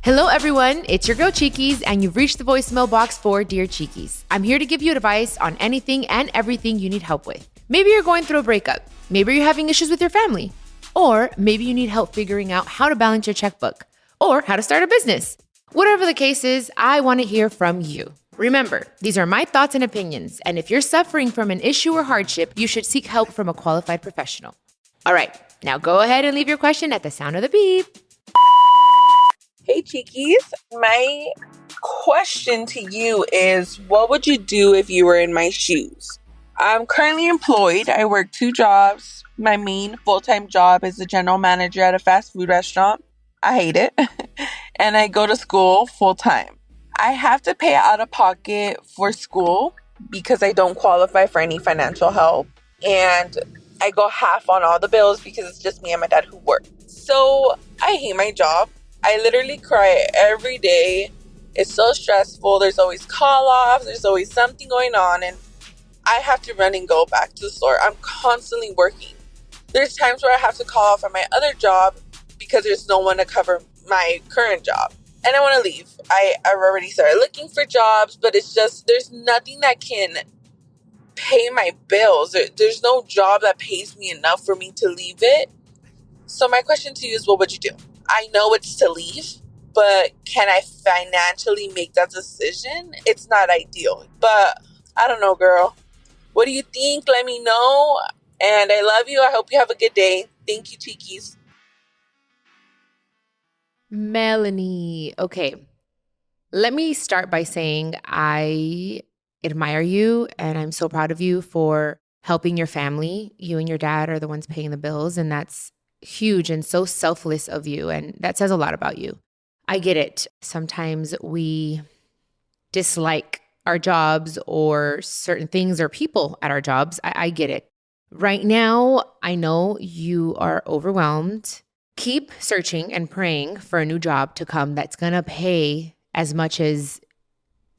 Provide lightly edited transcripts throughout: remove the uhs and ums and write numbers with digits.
Hello, everyone. It's your girl, Chiquis, and you've reached the voicemail box for Dear Chiquis. I'm here to give you advice on anything and everything you need help with. Maybe you're going through a breakup. Maybe you're having issues with your family. Or maybe you need help figuring out how to balance your checkbook or how to start a business. Whatever the case is, I want to hear from you. Remember, these are my thoughts and opinions, and if you're suffering from an issue or hardship, you should seek help from a qualified professional. All right, now go ahead and leave your question at the sound of the beep. Hey, Chiquis. My question to you is, what would you do if you were in my shoes? I'm currently employed. I work 2 jobs. My main full-time job is the general manager at a fast food restaurant. I hate it. And I go to school full-time. I have to pay out of pocket for school because I don't qualify for any financial help. And I go half on all the bills because it's just me and my dad who work. So I hate my job. I literally cry every day. It's so stressful. There's always call-offs. There's always something going on. And I have to run and go back to the store. I'm constantly working. There's times where I have to call off on my other job because there's no one to cover my current job. And I want to leave. I've already started looking for jobs, but it's just, there's nothing that can pay my bills. There's no job that pays me enough for me to leave it. So my question to you is, what would you do? I know it's to leave, but can I financially make that decision? It's not ideal, but I don't know, girl. What do you think? Let me know. And I love you. I hope you have a good day. Thank you, Chiquis. Meleny. Okay. Let me start by saying I admire you and I'm so proud of you for helping your family. You and your dad are the ones paying the bills, and that's huge and so selfless of you. And that says a lot about you. I get it. Sometimes we dislike our jobs or certain things or people at our jobs. I get it. Right now, I know you are overwhelmed. Keep searching and praying for a new job to come that's going to pay as much as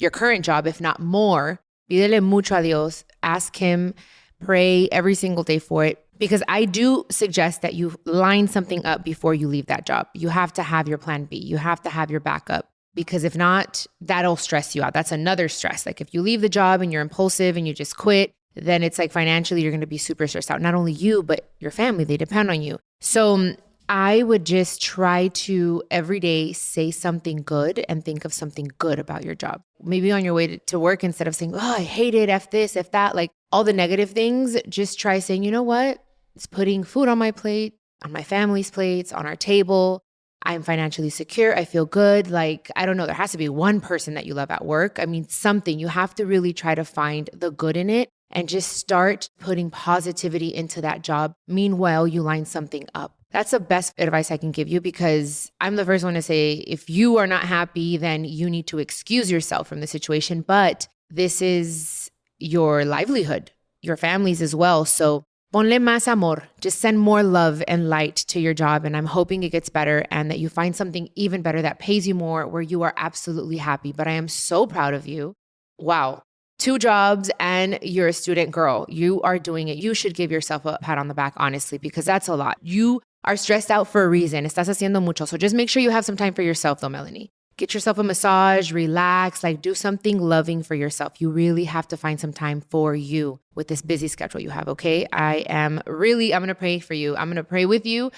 your current job, if not more. Pídele mucho a Dios. Ask him, pray every single day for it. Because I do suggest that you line something up before you leave that job. You have to have your plan B. You have to have your backup. Because if not, that'll stress you out. That's another stress. Like if you leave the job and you're impulsive and you just quit, then it's like financially you're going to be super stressed out. Not only you, but your family, they depend on you. So I would just try to every day say something good and think of something good about your job. Maybe on your way to work, instead of saying, oh, I hate it, F this, F that, like all the negative things, just try saying, you know what? It's putting food on my plate, on my family's plates, on our table. I'm financially secure. I feel good. Like, I don't know, there has to be one person that you love at work. I mean, something. You have to really try to find the good in it and just start putting positivity into that job. Meanwhile, you line something up. That's the best advice I can give you, because I'm the first one to say, if you are not happy, then you need to excuse yourself from the situation. But this is your livelihood, your family's as well. So ponle más amor. Just send more love and light to your job. And I'm hoping it gets better and that you find something even better that pays you more, where you are absolutely happy. But I am so proud of you. Wow. 2 jobs and you're a student girl. You are doing it. You should give yourself a pat on the back, honestly, because that's a lot. You are stressed out for a reason. Estás haciendo mucho. So just make sure you have some time for yourself though, Meleny. Get yourself a massage, relax, like do something loving for yourself. You really have to find some time for you with this busy schedule you have, okay? I'm going to pray for you. I'm going to pray with you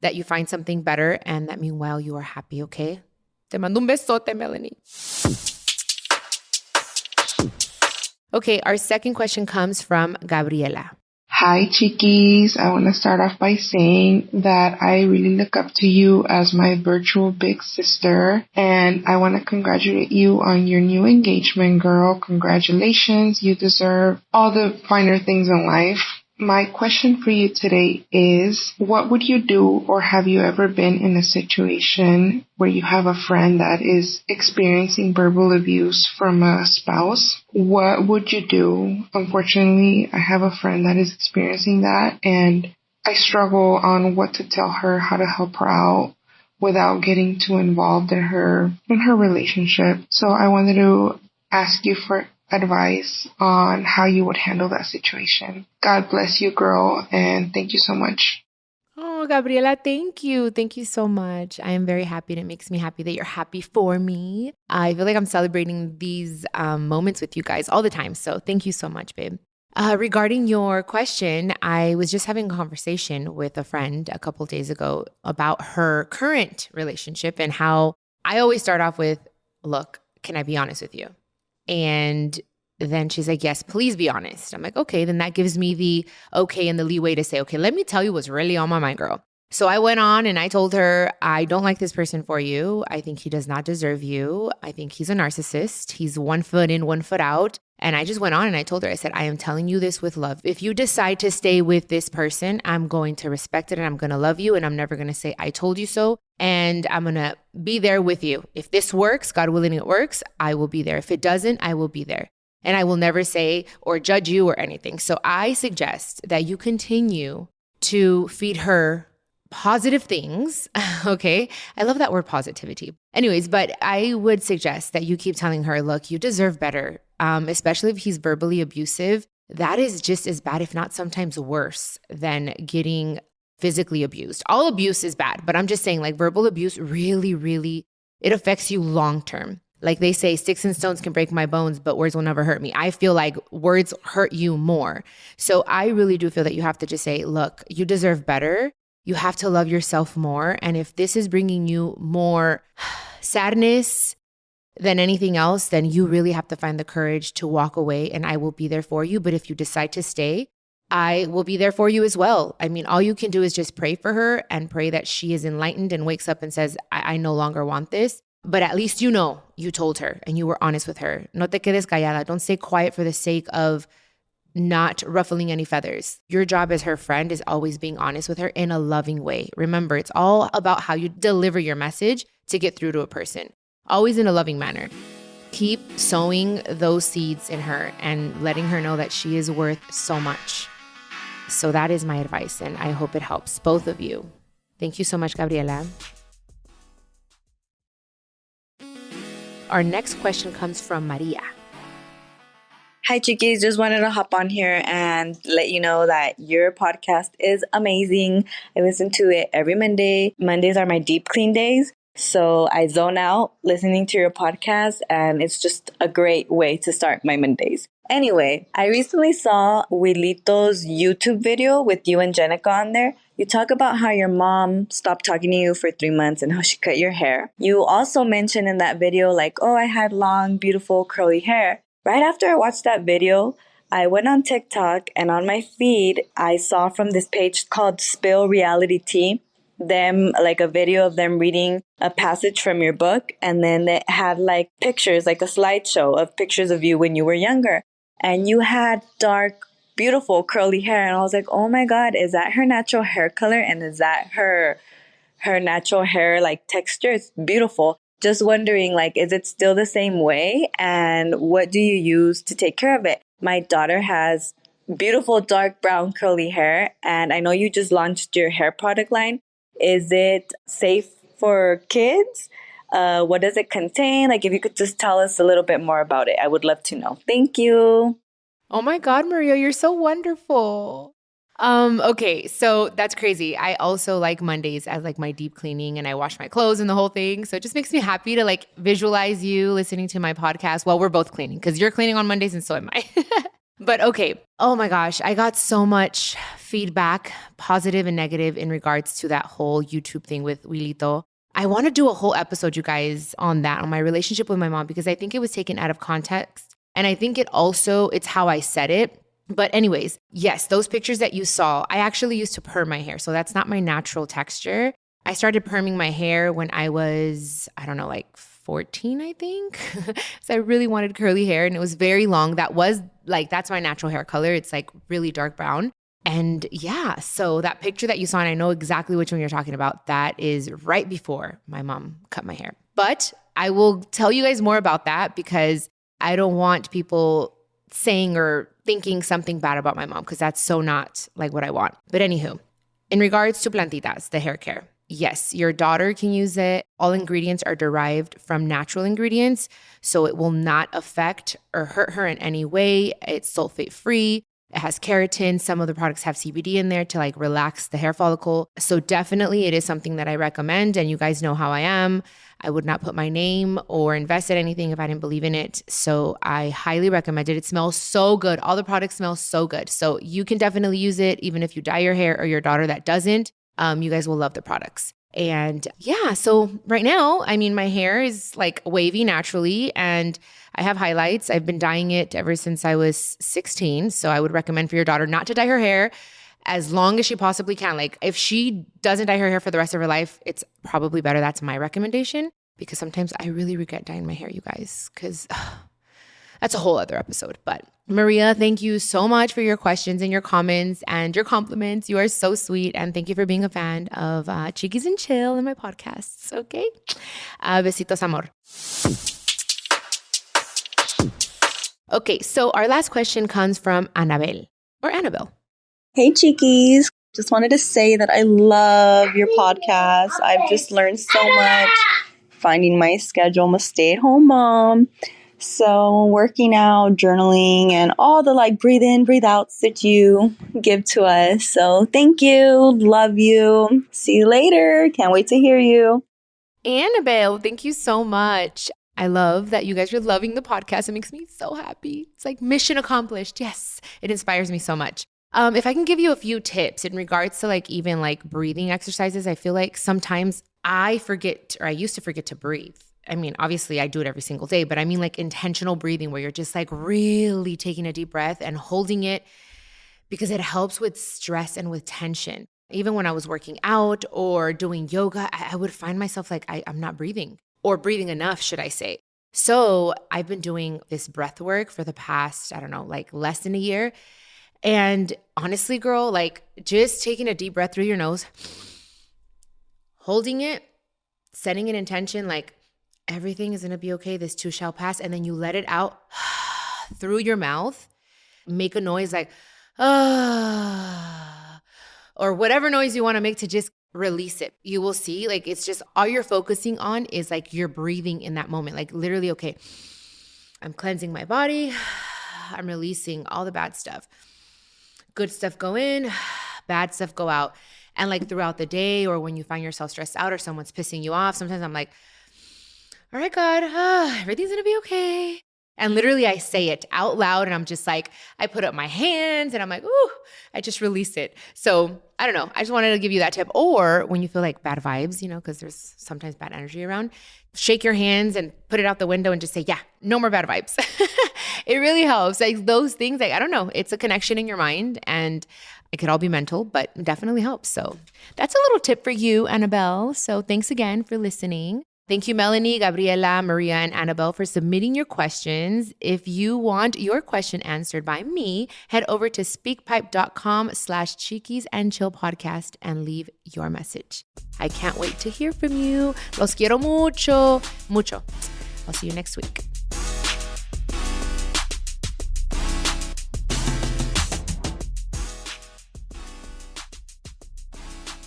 that you find something better and that meanwhile you are happy, okay? Te mando un besote, Meleny. Okay, our second question comes from Gabriela. Hi, Chiquis. I want to start off by saying that I really look up to you as my virtual big sister, and I want to congratulate you on your new engagement, girl. Congratulations. You deserve all the finer things in life. My question for you today is, what would you do, or have you ever been in a situation where you have a friend that is experiencing verbal abuse from a spouse? What would you do? Unfortunately, I have a friend that is experiencing that, and I struggle on what to tell her, how to help her out without getting too involved in her relationship. So I wanted to ask you for advice on how you would handle that situation. God bless you, girl, and thank you so much. Oh, Oh, Gabriela, thank you. Thank you so much. I am very happy, and it makes me happy that you're happy for me. I feel like I'm celebrating these moments with you guys all the time. So thank you so much, babe. Regarding your question, I was just having a conversation with a friend a couple days ago about her current relationship and how I always start off with, look, can I be honest with you? And then she's like, yes, please be honest. I'm like, okay, then that gives me the okay and the leeway to say, okay, let me tell you what's really on my mind, girl. So I went on and I told her, I don't like this person for you. I think he does not deserve you. I think he's a narcissist. He's 1 foot in, 1 foot out. And I just went on and I told her, I said, I am telling you this with love. If you decide to stay with this person, I'm going to respect it and I'm going to love you. And I'm never going to say, I told you so. And I'm going to be there with you. If this works, God willing it works, I will be there. If it doesn't, I will be there. And I will never say or judge you or anything. So I suggest that you continue to feed her positive things. Okay. I love that word positivity. Anyways, but I would suggest that you keep telling her, look, you deserve better. Especially if he's verbally abusive. That is just as bad, if not sometimes worse than getting physically abused. All abuse is bad, but I'm just saying like verbal abuse really, really, it affects you long term. Like they say, sticks and stones can break my bones, but words will never hurt me. I feel like words hurt you more. So I really do feel that you have to just say, look, you deserve better. You have to love yourself more. And if this is bringing you more sadness than anything else, then you really have to find the courage to walk away and I will be there for you. But if you decide to stay, I will be there for you as well. I mean, all you can do is just pray for her and pray that she is enlightened and wakes up and says, I no longer want this. But at least you know you told her and you were honest with her. No te quedes callada. Don't stay quiet for the sake of not ruffling any feathers. Your job as her friend is always being honest with her in a loving way. Remember, it's all about how you deliver your message to get through to a person. Always in a loving manner. Keep sowing those seeds in her and letting her know that she is worth so much. So that is my advice, and I hope it helps both of you. Thank you so much, Gabriela. Our next question comes from Maria. Hi, Chiquis. Just wanted to hop on here and let you know that your podcast is amazing. I listen to it every Monday. Mondays are my deep clean days. So I zone out listening to your podcast, and it's just a great way to start my Mondays. Anyway, I recently saw Wilito's YouTube video with you and Jenica on there. You talk about how your mom stopped talking to you for 3 months and how she cut your hair. You also mentioned in that video, like, oh, I had long, beautiful, curly hair. Right after I watched that video, I went on TikTok, and on my feed, I saw from this page called Spill Reality Tea, them, like a video of them reading a passage from your book. And then they had like pictures, like a slideshow of pictures of you when you were younger. And you had dark, beautiful curly hair. And I was like, oh my God, is that her natural hair color? And is that her natural hair like texture? It's beautiful. Just wondering, like, is it still the same way? And what do you use to take care of it? My daughter has beautiful dark brown curly hair. And I know you just launched your hair product line. Is it safe for kids? What does it contain? Like, if you could just tell us a little bit more about it, I would love to know. Thank you. Oh my God, Maria, you're so wonderful. Okay, so that's crazy. I also like Mondays as like my deep cleaning, and I wash my clothes and the whole thing. So it just makes me happy to like visualize you listening to my podcast while we're both cleaning, because you're cleaning on Mondays and so am I. But okay. Oh my gosh, I got so much feedback, positive and negative, in regards to that whole YouTube thing with Wilito. I want to do a whole episode, you guys, on that, on my relationship with my mom, because I think it was taken out of context. And I think it's how I said it. But anyways, yes, those pictures that you saw, I actually used to perm my hair. So that's not my natural texture. I started perming my hair when I was, I don't know, like 14, I think. So I really wanted curly hair, and it was very long. That's my natural hair color. It's like really dark brown. And yeah, so that picture that you saw, and I know exactly which one you're talking about, that is right before my mom cut my hair. But I will tell you guys more about that, because I don't want people saying or thinking something bad about my mom, because that's so not like what I want. But anywho, in regards to plantitas, the hair care, yes, your daughter can use it. All ingredients are derived from natural ingredients, so it will not affect or hurt her in any way. It's sulfate free. It has keratin. Some of the products have CBD in there to like relax the hair follicle. So definitely it is something that I recommend. And you guys know how I am. I would not put my name or invest in anything if I didn't believe in it. So I highly recommend it. It smells so good. All the products smell so good. So you can definitely use it even if you dye your hair or your daughter that doesn't. You guys will love the products. And yeah, so right now, I mean, my hair is like wavy naturally and I have highlights. I've been dyeing it ever since I was 16. So I would recommend for your daughter not to dye her hair as long as she possibly can. Like if she doesn't dye her hair for the rest of her life, it's probably better. That's my recommendation because sometimes I really regret dyeing my hair, you guys, because that's a whole other episode. But Maria, thank you so much for your questions and your comments and your compliments. You are so sweet. And thank you for being a fan of Chiquis and Chill and my podcasts. Okay. Besitos, amor. Okay. So our last question comes from Annabel or Annabel. Hey, Chiquis. Just wanted to say that I love your podcast. I've just learned so much finding my schedule. I'm a stay-at-home mom. So working out, journaling, and all the like breathe in, breathe outs that you give to us. So thank you. Love you. See you later. Can't wait to hear you. Annabelle, thank you so much. I love that you guys are loving the podcast. It makes me so happy. It's like mission accomplished. Yes, it inspires me so much. If I can give you a few tips in regards to like even like breathing exercises, I feel like sometimes I forget or I used to forget to breathe. I mean, obviously I do it every single day, but I mean like intentional breathing where you're just like really taking a deep breath and holding it because it helps with stress and with tension. Even when I was working out or doing yoga, I would find myself like I'm not breathing or breathing enough, should I say. So I've been doing this breath work for the past, I don't know, like less than a year. And honestly, girl, like just taking a deep breath through your nose, holding it, setting an intention like everything is going to be okay. This too shall pass. And then you let it out through your mouth, make a noise like, or whatever noise you want to make to just release it. You will see like it's just all you're focusing on is like you're breathing in that moment. Like literally, okay, I'm cleansing my body. I'm releasing all the bad stuff. Good stuff go in, bad stuff go out. And like throughout the day or when you find yourself stressed out or someone's pissing you off, sometimes I'm like, all right, God, everything's going to be okay. And literally I say it out loud and I'm just like, I put up my hands and I'm like, ooh, I just release it. So I don't know. I just wanted to give you that tip. Or when you feel like bad vibes, you know, because there's sometimes bad energy around, shake your hands and put it out the window and just say, yeah, no more bad vibes. It really helps. Like those things, like, I don't know, it's a connection in your mind and it could all be mental, but it definitely helps. So that's a little tip for you, Annabelle. So thanks again for listening. Thank you, Meleny, Gabriela, Maria, and Annabel for submitting your questions. If you want your question answered by me, head over to speakpipe.com/Chiquis and Chill podcast and leave your message. I can't wait to hear from you. Los quiero mucho, mucho. I'll see you next week.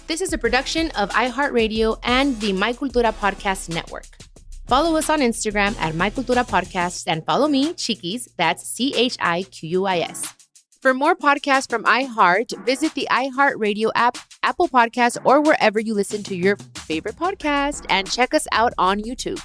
This is a production of iHeartRadio and the My Cultura Podcast Network. Follow us on Instagram at My Cultura Podcast and follow me, Chiquis, that's CHIQUIS. For more podcasts from iHeart, visit the iHeartRadio app, Apple Podcasts, or wherever you listen to your favorite podcast, and check us out on YouTube.